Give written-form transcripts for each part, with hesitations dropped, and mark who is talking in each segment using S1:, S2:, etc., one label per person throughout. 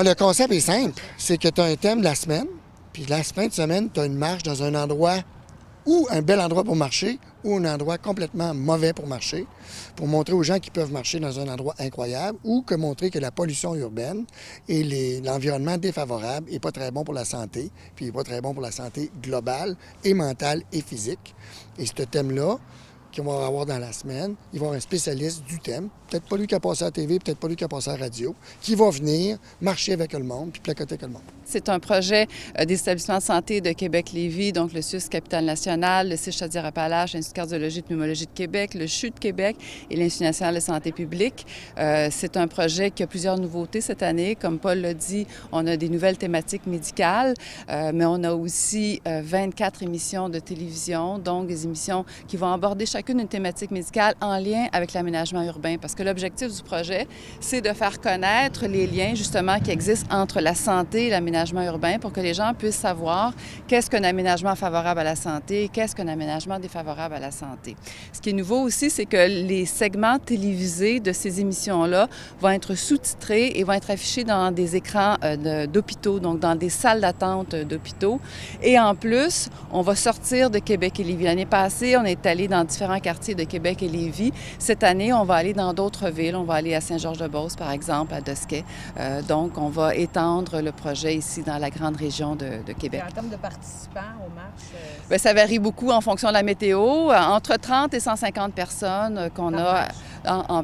S1: Le concept est simple. C'est que tu as un thème de la semaine, puis la fin de semaine, tu as une marche dans un endroit ou un bel endroit pour marcher, ou un endroit complètement mauvais pour marcher, pour montrer aux gens qu'ils peuvent marcher dans un endroit incroyable, ou que montrer que la pollution urbaine et l'environnement défavorable n'est pas très bon pour la santé, puis n'est pas très bon pour la santé globale et mentale et physique. Et ce thème-là, qu'on va avoir dans la semaine, il va y avoir un spécialiste du thème, peut-être pas lui qui a passé à la TV, peut-être pas lui qui a passé à la radio, qui va venir marcher avec le monde puis placoter avec le monde.
S2: C'est un projet des établissements de santé de Québec-Lévis, donc le CIUS Capitale-Nationale, le CIUS Chaudière-Appalaches, l'Institut de cardiologie et de pneumologie de Québec, le CHU de Québec et l'Institut national de santé publique. C'est un projet qui a plusieurs nouveautés cette année. Comme Paul l'a dit, on a des nouvelles thématiques médicales, mais on a aussi 24 émissions de télévision, donc des émissions qui vont aborder chacune une thématique médicale en lien avec l'aménagement urbain. Parce que l'objectif du projet, c'est de faire connaître les liens justement qui existent entre la santé et l'aménagement urbain pour que les gens puissent savoir qu'est-ce qu'un aménagement favorable à la santé, qu'est-ce qu'un aménagement défavorable à la santé. Ce qui est nouveau aussi, c'est que les segments télévisés de ces émissions-là vont être sous-titrés et vont être affichés dans des écrans d'hôpitaux, donc dans des salles d'attente d'hôpitaux. Et en plus, on va sortir de Québec et Lévis. L'année passée, on est allé dans différents quartiers de Québec et Lévis. Cette année, on va aller dans d'autres villes. On va aller à Saint-Georges-de-Beauce, par exemple, à Dosquet. Donc, on va étendre le projet ici dans la grande région de Québec.
S3: Et en termes de participants aux marches?
S2: Bien, ça varie beaucoup en fonction de la météo. Entre 30 et 150 personnes qu'on a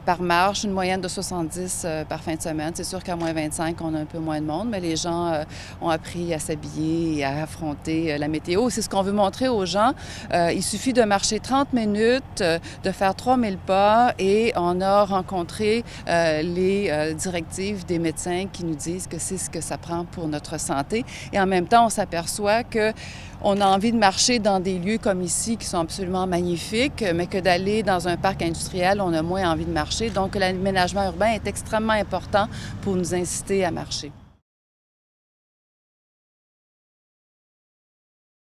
S2: par marche, une moyenne de 70 par fin de semaine. C'est sûr qu'à moins 25, on a un peu moins de monde, mais les gens ont appris à s'habiller et à affronter la météo. C'est ce qu'on veut montrer aux gens. Il suffit de marcher 30 minutes, de faire 3000 pas et on a rencontré les directives des médecins qui nous disent que c'est ce que ça prend pour notre santé. Et en même temps, on s'aperçoit qu'on a envie de marcher dans des lieux comme ici qui sont absolument magnifiques, mais que d'aller dans un parc industriel, on a moins envie de marcher. Donc, l'aménagement urbain est extrêmement important pour nous inciter à marcher.